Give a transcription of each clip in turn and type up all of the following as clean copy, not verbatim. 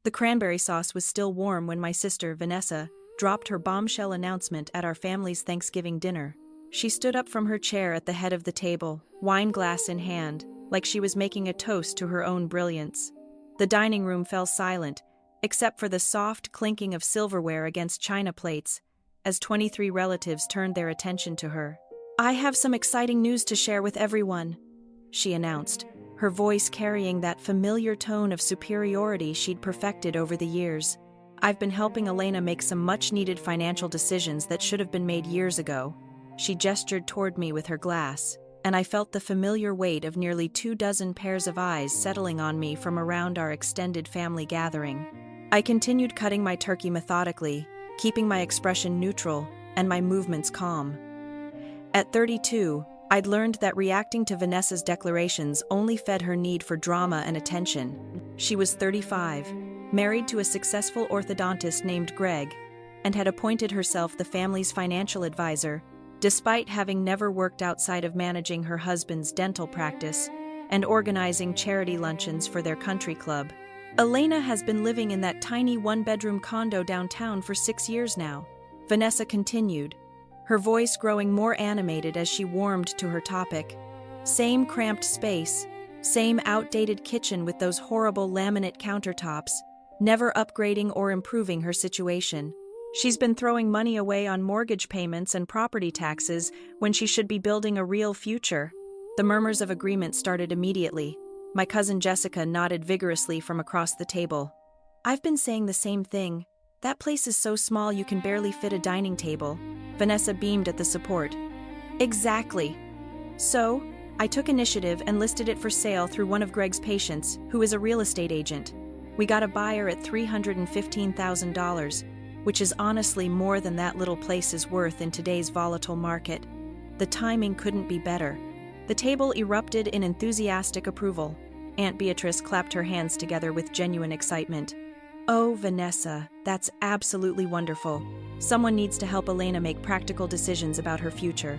The cranberry sauce was still warm when my sister, Vanessa, dropped her bombshell announcement at our family's Thanksgiving dinner. She stood up from her chair at the head of the table, wine glass in hand, like she was making a toast to her own brilliance. The dining room fell silent, except for the soft clinking of silverware against china plates, as 23 relatives turned their attention to her. "I have some exciting news to share with everyone," she announced, her voice carrying that familiar tone of superiority she'd perfected over the years. "I've been helping Elena make some much-needed financial decisions that should have been made years ago." She gestured toward me with her glass, and I felt the familiar weight of nearly 24 pairs of eyes settling on me from around our extended family gathering. I continued cutting my turkey methodically, keeping my expression neutral and my movements calm. At 32, I'd learned that reacting to Vanessa's declarations only fed her need for drama and attention. She was 35, married to a successful orthodontist named Greg, and had appointed herself the family's financial advisor, despite having never worked outside of managing her husband's dental practice and organizing charity luncheons for their country club. "Elena has been living in that tiny one-bedroom condo downtown for 6 years now," Vanessa continued, her voice growing more animated as she warmed to her topic. "Same cramped space, same outdated kitchen with those horrible laminate countertops, never upgrading or improving her situation. She's been throwing money away on mortgage payments and property taxes when she should be building a real future." The murmurs of agreement started immediately. My cousin Jessica nodded vigorously from across the table. "I've been saying the same thing. That place is so small you can barely fit a dining table." Vanessa beamed at the support. "Exactly. So, I took initiative and listed it for sale through one of Greg's patients, who is a real estate agent. We got a buyer at $315,000, which is honestly more than that little place is worth in today's volatile market. The timing couldn't be better." The table erupted in enthusiastic approval. Aunt Beatrice clapped her hands together with genuine excitement. "Oh, Vanessa, that's absolutely wonderful. Someone needs to help Elena make practical decisions about her future."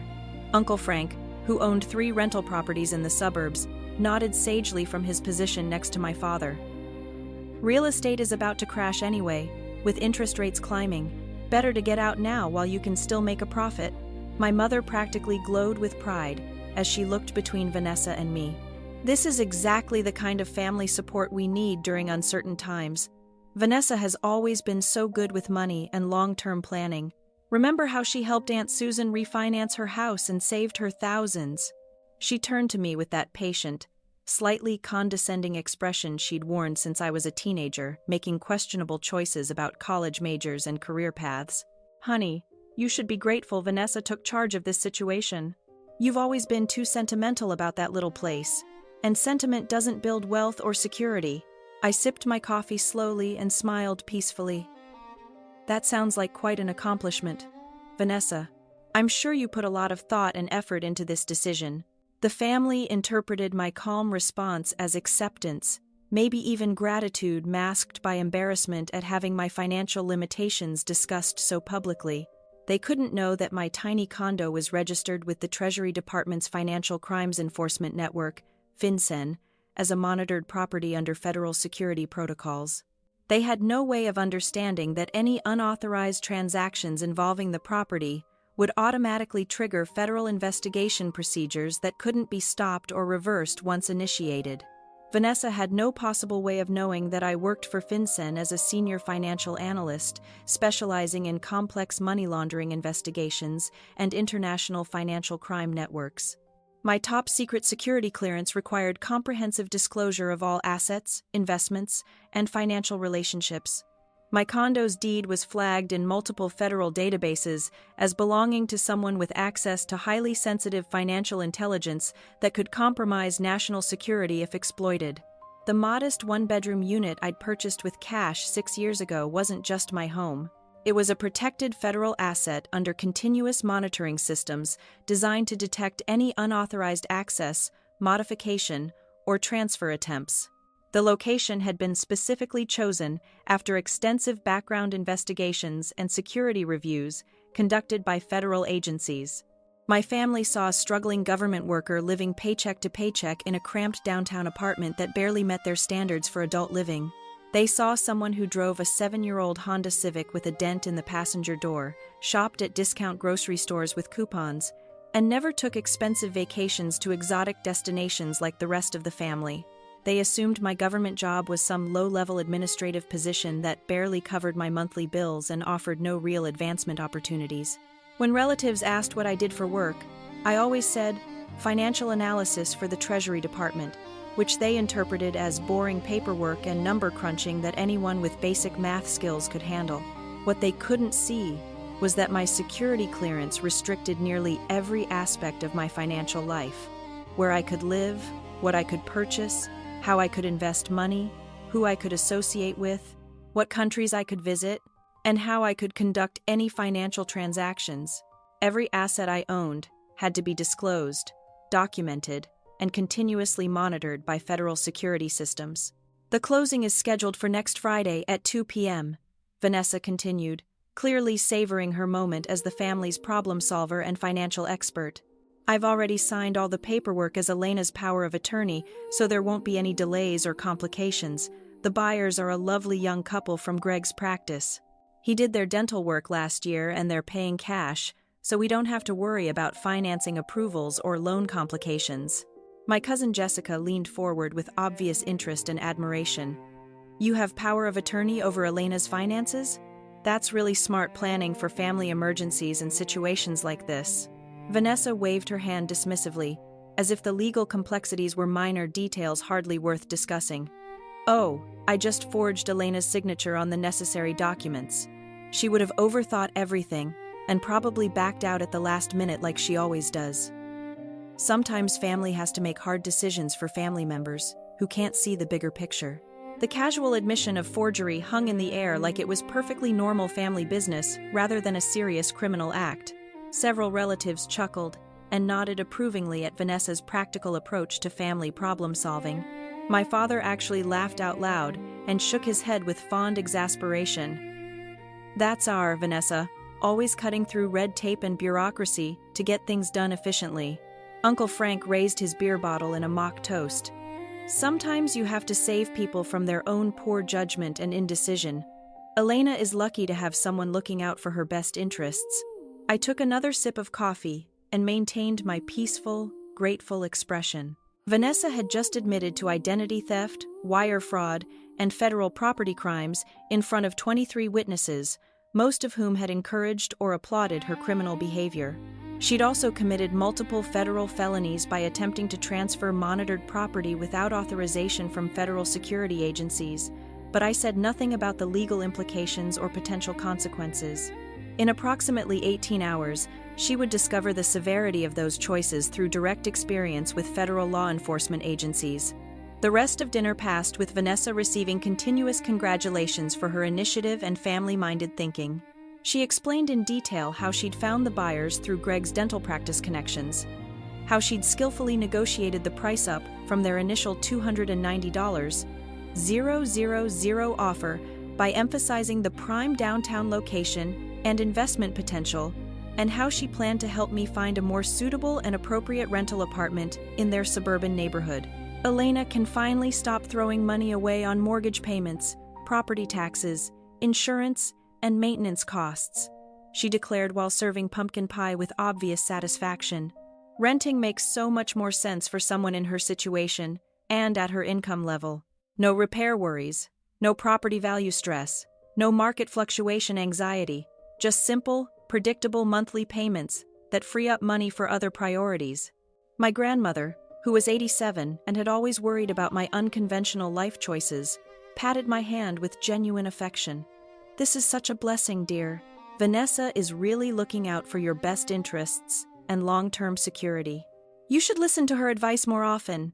Uncle Frank, who owned 3 rental properties in the suburbs, nodded sagely from his position next to my father. "Real estate is about to crash anyway, with interest rates climbing. Better to get out now while you can still make a profit." My mother practically glowed with pride as she looked between Vanessa and me. "This is exactly the kind of family support we need during uncertain times. Vanessa has always been so good with money and long-term planning. Remember how she helped Aunt Susan refinance her house and saved her thousands?" She turned to me with that patient, slightly condescending expression she'd worn since I was a teenager, making questionable choices about college majors and career paths. "Honey, you should be grateful Vanessa took charge of this situation. You've always been too sentimental about that little place, and sentiment doesn't build wealth or security." I sipped my coffee slowly and smiled peacefully. "That sounds like quite an accomplishment, Vanessa. I'm sure you put a lot of thought and effort into this decision." The family interpreted my calm response as acceptance, maybe even gratitude masked by embarrassment at having my financial limitations discussed so publicly. They couldn't know that my tiny condo was registered with the Treasury Department's Financial Crimes Enforcement Network, FinCEN, as a monitored property under federal security protocols. They had no way of understanding that any unauthorized transactions involving the property would automatically trigger federal investigation procedures that couldn't be stopped or reversed once initiated. Vanessa had no possible way of knowing that I worked for FinCEN as a senior financial analyst, specializing in complex money laundering investigations and international financial crime networks. My top-secret security clearance required comprehensive disclosure of all assets, investments, and financial relationships. My condo's deed was flagged in multiple federal databases as belonging to someone with access to highly sensitive financial intelligence that could compromise national security if exploited. The modest one-bedroom unit I'd purchased with cash 6 years ago wasn't just my home. It was a protected federal asset under continuous monitoring systems designed to detect any unauthorized access, modification, or transfer attempts. The location had been specifically chosen after extensive background investigations and security reviews conducted by federal agencies. My family saw a struggling government worker living paycheck to paycheck in a cramped downtown apartment that barely met their standards for adult living. They saw someone who drove a 7-year-old Honda Civic with a dent in the passenger door, shopped at discount grocery stores with coupons, and never took expensive vacations to exotic destinations like the rest of the family. They assumed my government job was some low-level administrative position that barely covered my monthly bills and offered no real advancement opportunities. When relatives asked what I did for work, I always said, financial analysis for the Treasury Department, which they interpreted as boring paperwork and number crunching that anyone with basic math skills could handle. What they couldn't see was that my security clearance restricted nearly every aspect of my financial life: where I could live, what I could purchase, how I could invest money, who I could associate with, what countries I could visit, and how I could conduct any financial transactions. Every asset I owned had to be disclosed, documented, and continuously monitored by federal security systems. The closing is scheduled for next Friday at 2 p.m., Vanessa continued, clearly savoring her moment as the family's problem solver and financial expert. I've already signed all the paperwork as Elena's power of attorney, so there won't be any delays or complications. The buyers are a lovely young couple from Greg's practice. He did their dental work last year and they're paying cash, so we don't have to worry about financing approvals or loan complications. My cousin Jessica leaned forward with obvious interest and admiration. You have power of attorney over Elena's finances? That's really smart planning for family emergencies and situations like this. Vanessa waved her hand dismissively, as if the legal complexities were minor details hardly worth discussing. Oh, I just forged Elena's signature on the necessary documents. She would have overthought everything and probably backed out at the last minute like she always does. Sometimes family has to make hard decisions for family members who can't see the bigger picture. The casual admission of forgery hung in the air like it was perfectly normal family business rather than a serious criminal act. Several relatives chuckled and nodded approvingly at Vanessa's practical approach to family problem solving. My father actually laughed out loud and shook his head with fond exasperation. That's our Vanessa, always cutting through red tape and bureaucracy to get things done efficiently. Uncle Frank raised his beer bottle in a mock toast. Sometimes you have to save people from their own poor judgment and indecision. Elena is lucky to have someone looking out for her best interests. I took another sip of coffee and maintained my peaceful, grateful expression. Vanessa had just admitted to identity theft, wire fraud, and federal property crimes in front of 23 witnesses, most of whom had encouraged or applauded her criminal behavior. She'd also committed multiple federal felonies by attempting to transfer monitored property without authorization from federal security agencies, but I said nothing about the legal implications or potential consequences. In approximately 18 hours, she would discover the severity of those choices through direct experience with federal law enforcement agencies. The rest of dinner passed with Vanessa receiving continuous congratulations for her initiative and family-minded thinking. She explained in detail how she'd found the buyers through Greg's dental practice connections, how she'd skillfully negotiated the price up from their initial $290,000 offer by emphasizing the prime downtown location and investment potential, and how she planned to help me find a more suitable and appropriate rental apartment in their suburban neighborhood. Elena can finally stop throwing money away on mortgage payments, property taxes, insurance, and maintenance costs, she declared while serving pumpkin pie with obvious satisfaction. Renting makes so much more sense for someone in her situation and at her income level. No repair worries, no property value stress, no market fluctuation anxiety, just simple, predictable monthly payments that free up money for other priorities. My grandmother, who was 87 and had always worried about my unconventional life choices, patted my hand with genuine affection. This is such a blessing, dear. Vanessa is really looking out for your best interests and long-term security. You should listen to her advice more often.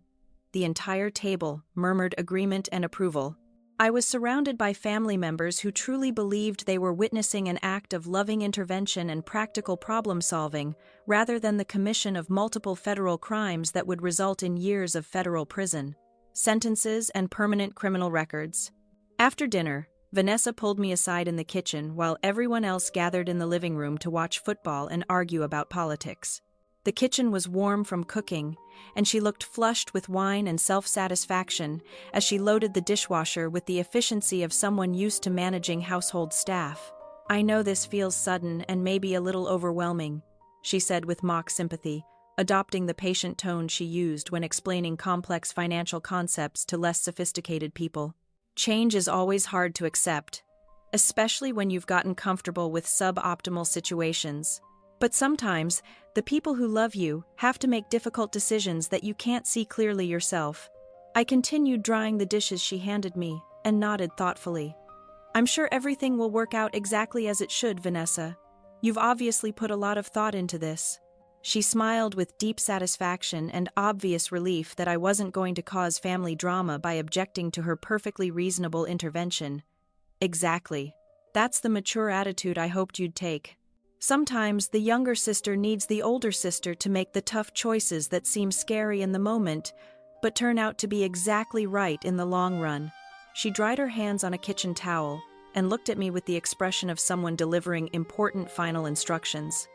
The entire table murmured agreement and approval. I was surrounded by family members who truly believed they were witnessing an act of loving intervention and practical problem-solving, rather than the commission of multiple federal crimes that would result in years of federal prison, sentences, and permanent criminal records. After dinner, Vanessa pulled me aside in the kitchen while everyone else gathered in the living room to watch football and argue about politics. The kitchen was warm from cooking, and she looked flushed with wine and self-satisfaction as she loaded the dishwasher with the efficiency of someone used to managing household staff. "I know this feels sudden and maybe a little overwhelming," she said with mock sympathy, adopting the patient tone she used when explaining complex financial concepts to less sophisticated people. "Change is always hard to accept, especially when you've gotten comfortable with suboptimal situations. But sometimes, the people who love you have to make difficult decisions that you can't see clearly yourself." I continued drying the dishes she handed me and nodded thoughtfully. "I'm sure everything will work out exactly as it should, Vanessa. You've obviously put a lot of thought into this." She smiled with deep satisfaction and obvious relief that I wasn't going to cause family drama by objecting to her perfectly reasonable intervention. "Exactly. That's the mature attitude I hoped you'd take. Sometimes the younger sister needs the older sister to make the tough choices that seem scary in the moment, but turn out to be exactly right in the long run." She dried her hands on a kitchen towel and looked at me with the expression of someone delivering important final instructions.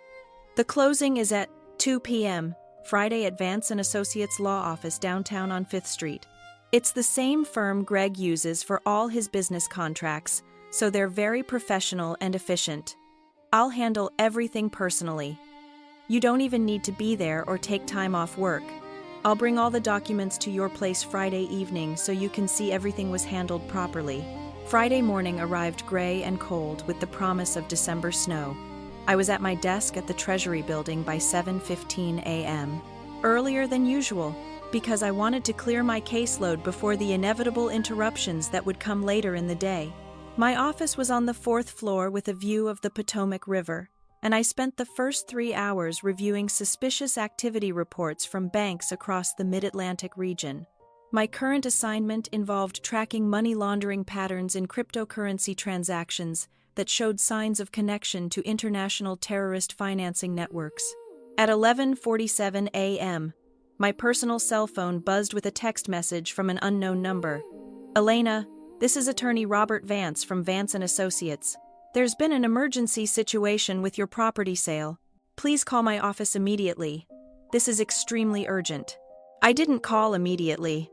"The closing is at 2 p.m., Friday at Vance & Associates Law Office downtown on 5th Street. It's the same firm Greg uses for all his business contracts, so they're very professional and efficient. I'll handle everything personally. You don't even need to be there or take time off work. I'll bring all the documents to your place Friday evening so you can see everything was handled properly." Friday morning arrived gray and cold with the promise of December snow. I was at my desk at the Treasury Building by 7:15 a.m., earlier than usual, because I wanted to clear my caseload before the inevitable interruptions that would come later in the day. My office was on the 4th floor with a view of the Potomac River, and I spent the first 3 hours reviewing suspicious activity reports from banks across the Mid-Atlantic region. My current assignment involved tracking money laundering patterns in cryptocurrency transactions that showed signs of connection to international terrorist financing networks. At 11:47 a.m., my personal cell phone buzzed with a text message from an unknown number. "Elena, this is attorney Robert Vance from Vance & Associates. There's been an emergency situation with your property sale. Please call my office immediately. This is extremely urgent." I didn't call immediately.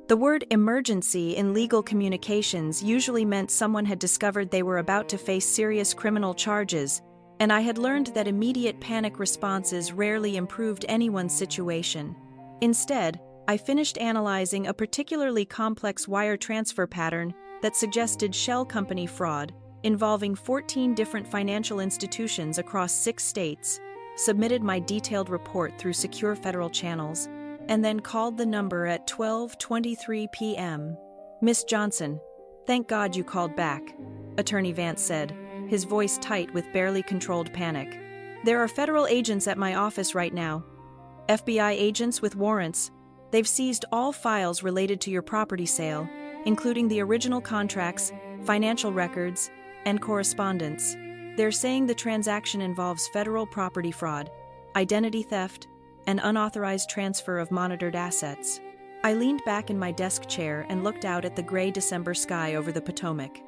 The word emergency in legal communications usually meant someone had discovered they were about to face serious criminal charges, and I had learned that immediate panic responses rarely improved anyone's situation. Instead, I finished analyzing a particularly complex wire transfer pattern that suggested shell company fraud involving 14 different financial institutions across 6 states, submitted my detailed report through secure federal channels, and then called the number at 12:23 p.m. "Miss Johnson, thank God you called back," Attorney Vance said, his voice tight with barely controlled panic. "There are federal agents at my office right now. FBI agents with warrants. They've seized all files related to your property sale, including the original contracts, financial records, and correspondence. They're saying the transaction involves federal property fraud, identity theft, and unauthorized transfer of monitored assets." I leaned back in my desk chair and looked out at the gray December sky over the Potomac.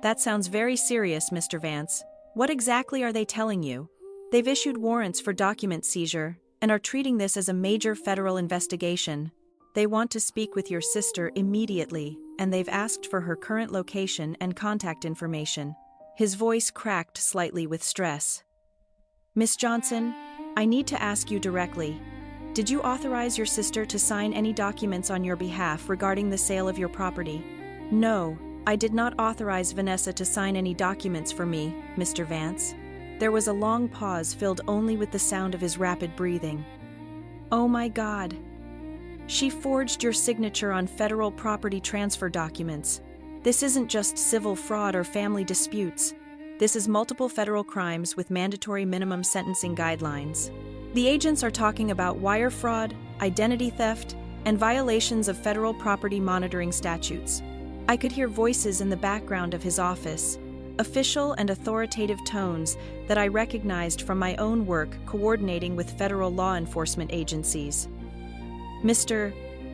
"That sounds very serious, Mr. Vance. What exactly are they telling you?" "They've issued warrants for document seizure and are treating this as a major federal investigation. They want to speak with your sister immediately, and they've asked for her current location and contact information." His voice cracked slightly with stress. "Miss Johnson, I need to ask you directly. Did you authorize your sister to sign any documents on your behalf regarding the sale of your property?" "No, I did not authorize Vanessa to sign any documents for me, Mr. Vance." There was a long pause filled only with the sound of his rapid breathing. "Oh my God. She forged your signature on federal property transfer documents. This isn't just civil fraud or family disputes. This is multiple federal crimes with mandatory minimum sentencing guidelines. The agents are talking about wire fraud, identity theft, and violations of federal property monitoring statutes." I could hear voices in the background of his office, official and authoritative tones that I recognized from my own work coordinating with federal law enforcement agencies. "Mr.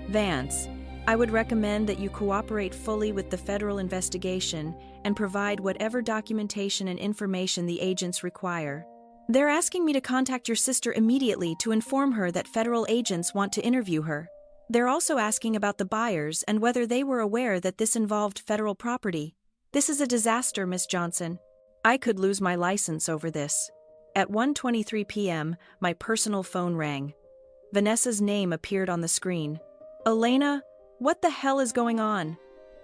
Vance, I would recommend that you cooperate fully with the federal investigation and provide whatever documentation and information the agents require. They're asking me to contact your sister immediately to inform her that federal agents want to interview her. They're also asking about the buyers and whether they were aware that this involved federal property. This is a disaster, Miss Johnson. I could lose my license over this. At 1:23 p.m., my personal phone rang. Vanessa's name appeared on the screen. Elena, what the hell is going on?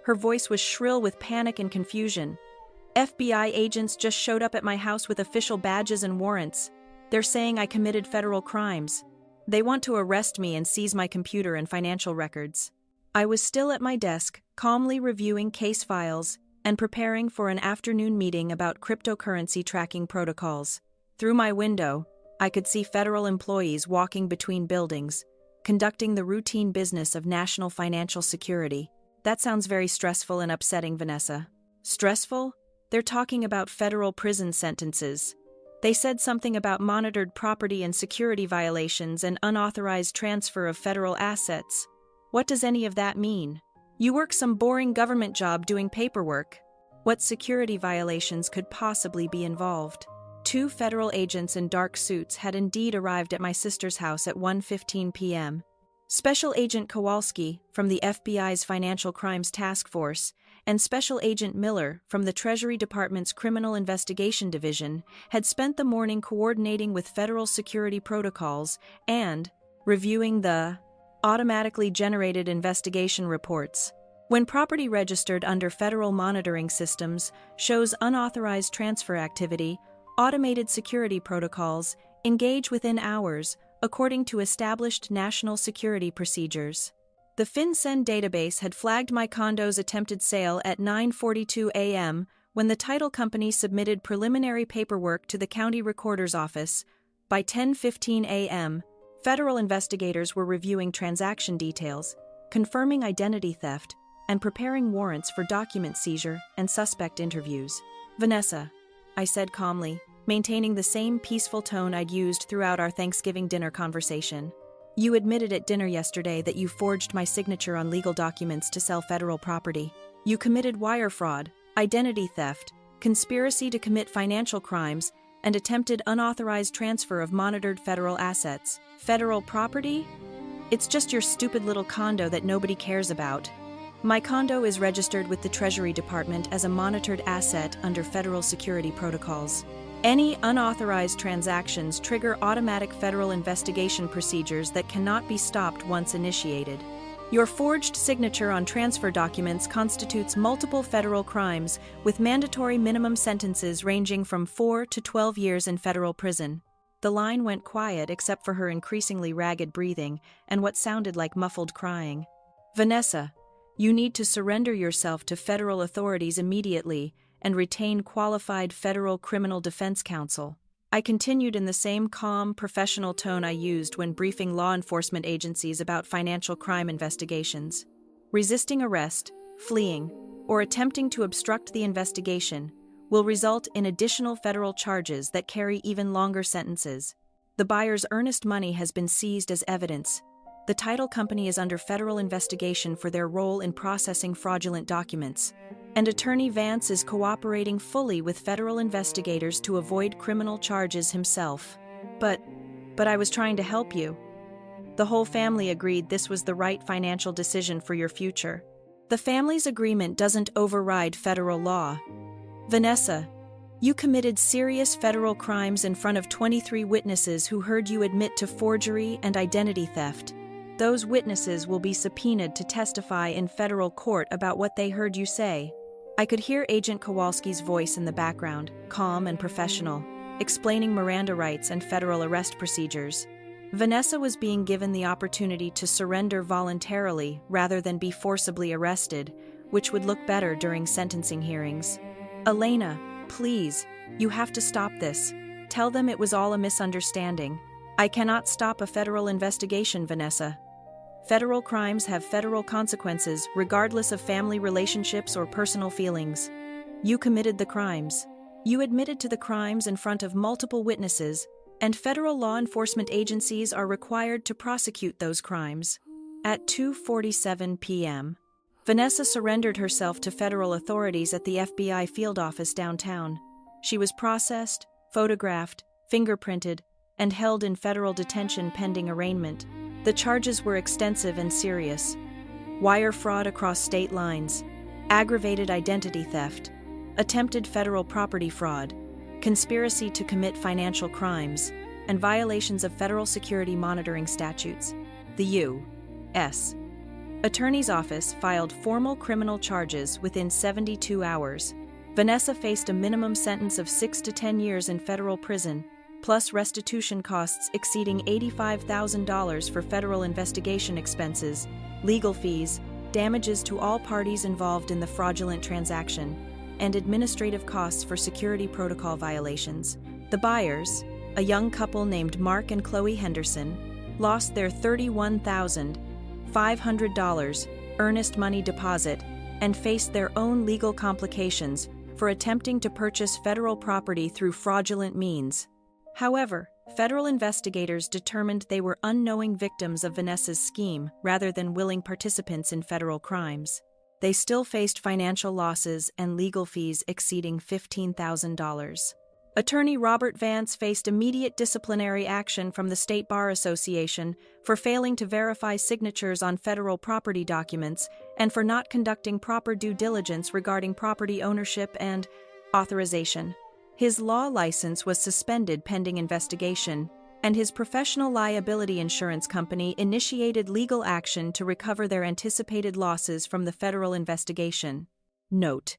Her voice was shrill with panic and confusion. FBI agents just showed up at my house with official badges and warrants. They're saying I committed federal crimes. They want to arrest me and seize my computer and financial records. I was still at my desk, calmly reviewing case files and preparing for an afternoon meeting about cryptocurrency tracking protocols. Through my window, I could see federal employees walking between buildings, conducting the routine business of national financial security. That sounds very stressful and upsetting, Vanessa. Stressful? They're talking about federal prison sentences. They said something about monitored property and security violations and unauthorized transfer of federal assets. What does any of that mean? You work some boring government job doing paperwork. What security violations could possibly be involved? 2 federal agents in dark suits had indeed arrived at my sister's house at 1:15 p.m. Special Agent Kowalski from the FBI's Financial Crimes Task Force and Special Agent Miller from the Treasury Department's Criminal Investigation Division had spent the morning coordinating with federal security protocols and reviewing the automatically generated investigation reports. When property registered under federal monitoring systems shows unauthorized transfer activity, automated security protocols engage within hours according to established national security procedures. The FinCEN database had flagged my condo's attempted sale at 9:42 a.m. when the title company submitted preliminary paperwork to the county recorder's office. By 10:15 a.m., federal investigators were reviewing transaction details, confirming identity theft, and preparing warrants for document seizure and suspect interviews. Vanessa, I said calmly, maintaining the same peaceful tone I'd used throughout our Thanksgiving dinner conversation. You admitted at dinner yesterday that you forged my signature on legal documents to sell federal property. You committed wire fraud, identity theft, conspiracy to commit financial crimes, and attempted unauthorized transfer of monitored federal assets. Federal property? It's just your stupid little condo that nobody cares about. My condo is registered with the Treasury Department as a monitored asset under federal security protocols. Any unauthorized transactions trigger automatic federal investigation procedures that cannot be stopped once initiated. Your forged signature on transfer documents constitutes multiple federal crimes with mandatory minimum sentences ranging from 4 to 12 years in federal prison. The line went quiet except for her increasingly ragged breathing and what sounded like muffled crying. Vanessa, you need to surrender yourself to federal authorities immediately and retain qualified federal criminal defense counsel. I continued in the same calm, professional tone I used when briefing law enforcement agencies about financial crime investigations. Resisting arrest, fleeing, or attempting to obstruct the investigation will result in additional federal charges that carry even longer sentences. The buyer's earnest money has been seized as evidence. The title company is under federal investigation for their role in processing fraudulent documents, and Attorney Vance is cooperating fully with federal investigators to avoid criminal charges himself. But I was trying to help you. The whole family agreed this was the right financial decision for your future. The family's agreement doesn't override federal law. Vanessa, you committed serious federal crimes in front of 23 witnesses who heard you admit to forgery and identity theft. Those witnesses will be subpoenaed to testify in federal court about what they heard you say. I could hear Agent Kowalski's voice in the background, calm and professional, explaining Miranda rights and federal arrest procedures. Vanessa was being given the opportunity to surrender voluntarily rather than be forcibly arrested, which would look better during sentencing hearings. Elena, please, you have to stop this. Tell them it was all a misunderstanding. I cannot stop a federal investigation, Vanessa. Federal crimes have federal consequences regardless of family relationships or personal feelings. You committed the crimes. You admitted to the crimes in front of multiple witnesses, and federal law enforcement agencies are required to prosecute those crimes. At 2:47 p.m., Vanessa surrendered herself to federal authorities at the FBI field office downtown. She was processed, photographed, fingerprinted, and held in federal detention pending arraignment. The charges were extensive and serious: wire fraud across state lines, aggravated identity theft, attempted federal property fraud, conspiracy to commit financial crimes, and violations of federal security monitoring statutes. The U.S. Attorney's Office filed formal criminal charges within 72 hours. Vanessa faced a minimum sentence of 6 to 10 years in federal prison, plus restitution costs exceeding $85,000 for federal investigation expenses, legal fees, damages to all parties involved in the fraudulent transaction, and administrative costs for security protocol violations. The buyers, a young couple named Mark and Chloe Henderson, lost their $31,500 earnest money deposit and faced their own legal complications for attempting to purchase federal property through fraudulent means. However, federal investigators determined they were unknowing victims of Vanessa's scheme rather than willing participants in federal crimes. They still faced financial losses and legal fees exceeding $15,000. Attorney Robert Vance faced immediate disciplinary action from the State Bar Association for failing to verify signatures on federal property documents and for not conducting proper due diligence regarding property ownership and authorization. His law license was suspended pending investigation, and his professional liability insurance company initiated legal action to recover their anticipated losses from the federal investigation. Note: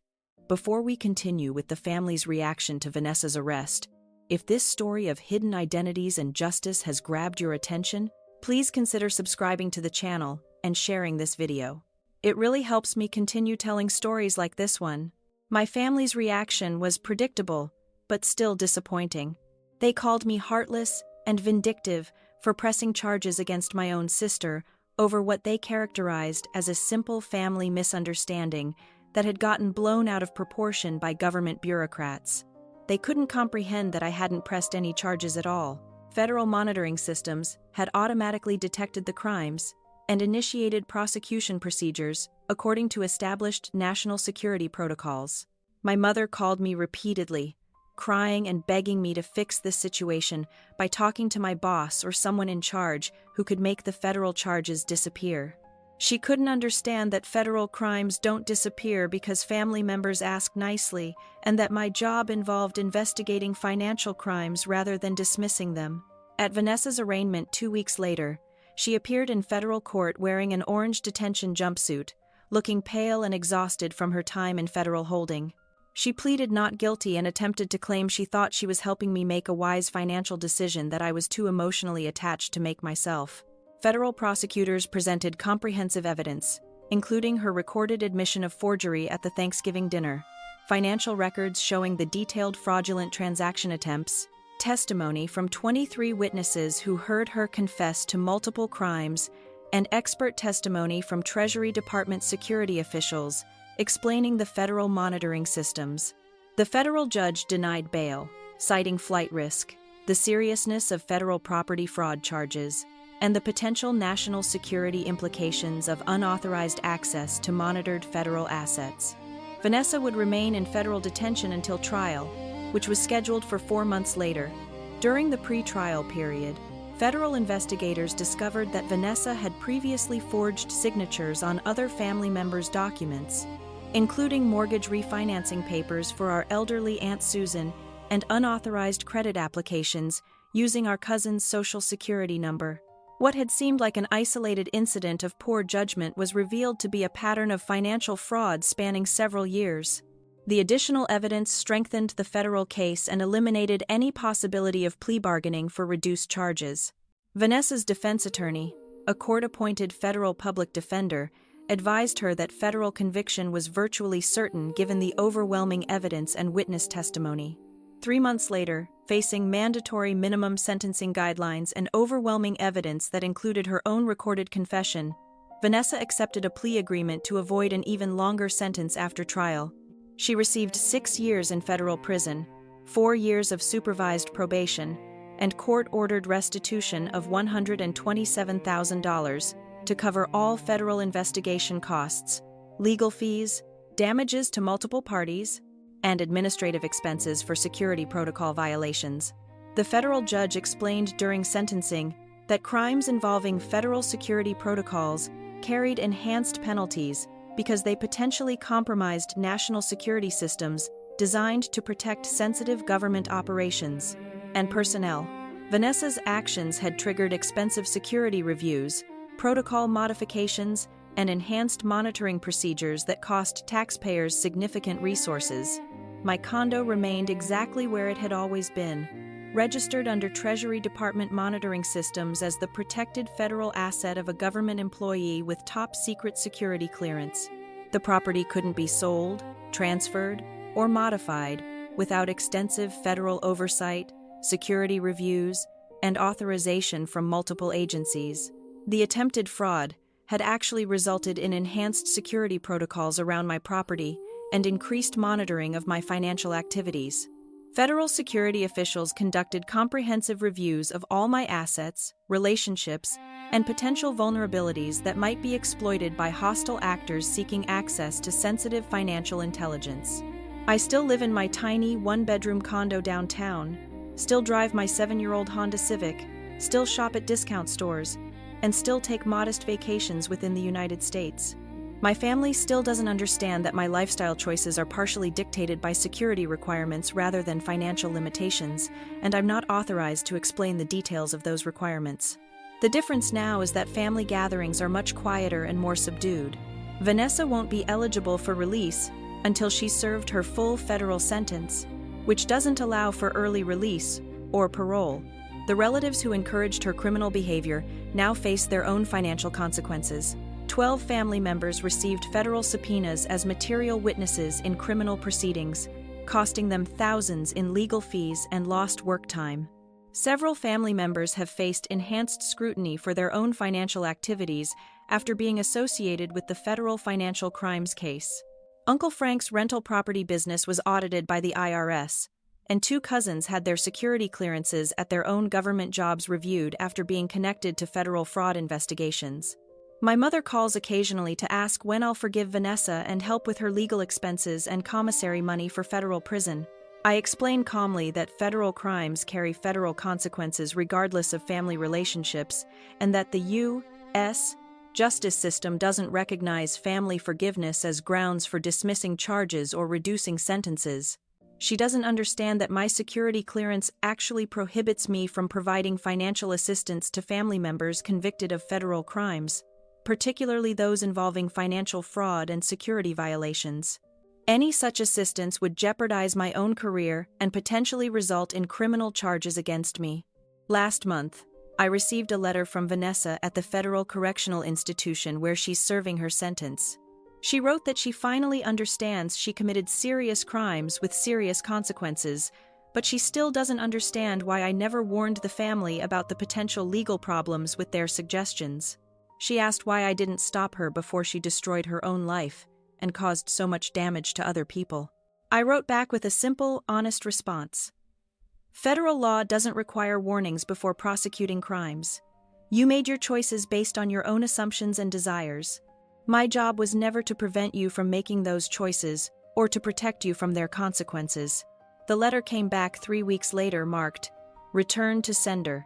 before we continue with the family's reaction to Vanessa's arrest, if this story of hidden identities and justice has grabbed your attention, please consider subscribing to the channel and sharing this video. It really helps me continue telling stories like this one. My family's reaction was predictable, but still disappointing. They called me heartless and vindictive for pressing charges against my own sister over what they characterized as a simple family misunderstanding that had gotten blown out of proportion by government bureaucrats. They couldn't comprehend that I hadn't pressed any charges at all. Federal monitoring systems had automatically detected the crimes and initiated prosecution procedures according to established national security protocols. My mother called me repeatedly, crying and begging me to fix this situation by talking to my boss or someone in charge who could make the federal charges disappear. She couldn't understand that federal crimes don't disappear because family members ask nicely, and that my job involved investigating financial crimes rather than dismissing them. At Vanessa's arraignment 2 weeks later, she appeared in federal court wearing an orange detention jumpsuit, looking pale and exhausted from her time in federal holding. She pleaded not guilty and attempted to claim she thought she was helping me make a wise financial decision that I was too emotionally attached to make myself. Federal prosecutors presented comprehensive evidence, including her recorded admission of forgery at the Thanksgiving dinner, financial records showing the detailed fraudulent transaction attempts, testimony from 23 witnesses who heard her confess to multiple crimes, and expert testimony from Treasury Department security officials explaining the federal monitoring systems. The federal judge denied bail, citing flight risk, the seriousness of federal property fraud charges, and the potential national security implications of unauthorized access to monitored federal assets. Vanessa would remain in federal detention until trial, which was scheduled for 4 months later. During the pre-trial period, federal investigators discovered that Vanessa had previously forged signatures on other family members' documents, including mortgage refinancing papers for our elderly Aunt Susan and unauthorized credit applications using our cousin's social security number. What had seemed like an isolated incident of poor judgment was revealed to be a pattern of financial fraud spanning several years. The additional evidence strengthened the federal case and eliminated any possibility of plea bargaining for reduced charges. Vanessa's defense attorney, a court-appointed federal public defender, advised her that federal conviction was virtually certain given the overwhelming evidence and witness testimony. 3 months later, facing mandatory minimum sentencing guidelines and overwhelming evidence that included her own recorded confession, Vanessa accepted a plea agreement to avoid an even longer sentence after trial. She received 6 years in federal prison, 4 years of supervised probation, and court-ordered restitution of $127,000 to cover all federal investigation costs, legal fees, damages to multiple parties, and administrative expenses for security protocol violations. The federal judge explained during sentencing that crimes involving federal security protocols carried enhanced penalties because they potentially compromised national security systems designed to protect sensitive government operations and personnel. Vanessa's actions had triggered expensive security reviews, protocol modifications, and enhanced monitoring procedures that cost taxpayers significant resources. My condo remained exactly where it had always been, registered under Treasury Department monitoring systems as the protected federal asset of a government employee with top-secret security clearance. The property couldn't be sold, transferred, or modified without extensive federal oversight, security reviews, and authorization from multiple agencies. The attempted fraud had actually resulted in enhanced security protocols around my property and increased monitoring of my financial activities. Federal security officials conducted comprehensive reviews of all my assets, relationships, and potential vulnerabilities that might be exploited by hostile actors seeking access to sensitive financial intelligence. I still live in my tiny one-bedroom condo downtown, still drive my 7-year-old Honda Civic, still shop at discount stores, and still take modest vacations within the United States. My family still doesn't understand that my lifestyle choices are partially dictated by security requirements rather than financial limitations, and I'm not authorized to explain the details of those requirements. The difference now is that family gatherings are much quieter and more subdued. Vanessa won't be eligible for release until she's served her full federal sentence, which doesn't allow for early release or parole. The relatives who encouraged her criminal behavior now face their own financial consequences. 12 family members received federal subpoenas as material witnesses in criminal proceedings, costing them thousands in legal fees and lost work time. Several family members have faced enhanced scrutiny for their own financial activities after being associated with the federal financial crimes case. Uncle Frank's rental property business was audited by the IRS, and 2 cousins had their security clearances at their own government jobs reviewed after being connected to federal fraud investigations. My mother calls occasionally to ask when I'll forgive Vanessa and help with her legal expenses and commissary money for federal prison. I explain calmly that federal crimes carry federal consequences regardless of family relationships, and that the U.S. justice system doesn't recognize family forgiveness as grounds for dismissing charges or reducing sentences. She doesn't understand that my security clearance actually prohibits me from providing financial assistance to family members convicted of federal crimes, particularly those involving financial fraud and security violations. Any such assistance would jeopardize my own career and potentially result in criminal charges against me. Last month, I received a letter from Vanessa at the Federal Correctional Institution where she's serving her sentence. She wrote that she finally understands she committed serious crimes with serious consequences, but she still doesn't understand why I never warned the family about the potential legal problems with their suggestions. She asked why I didn't stop her before she destroyed her own life and caused so much damage to other people. I wrote back with a simple, honest response. Federal law doesn't require warnings before prosecuting crimes. You made your choices based on your own assumptions and desires. My job was never to prevent you from making those choices or to protect you from their consequences. The letter came back 3 weeks later marked, "Return to sender.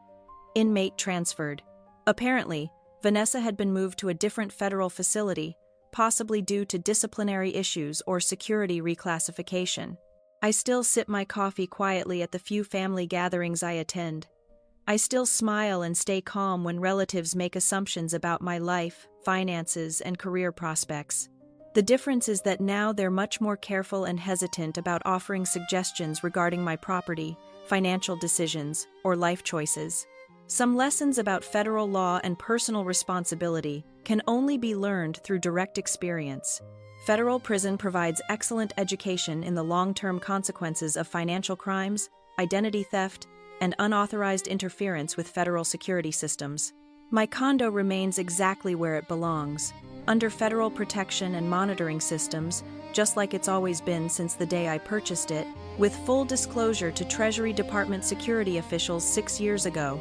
Inmate transferred." Apparently, Vanessa had been moved to a different federal facility, possibly due to disciplinary issues or security reclassification. I still sip my coffee quietly at the few family gatherings I attend. I still smile and stay calm when relatives make assumptions about my life, finances, and career prospects. The difference is that now they're much more careful and hesitant about offering suggestions regarding my property, financial decisions, or life choices. Some lessons about federal law and personal responsibility can only be learned through direct experience. Federal prison provides excellent education in the long-term consequences of financial crimes, identity theft, and unauthorized interference with federal security systems. My condo remains exactly where it belongs, under federal protection and monitoring systems, just like it's always been since the day I purchased it, with full disclosure to Treasury Department security officials 6 years ago.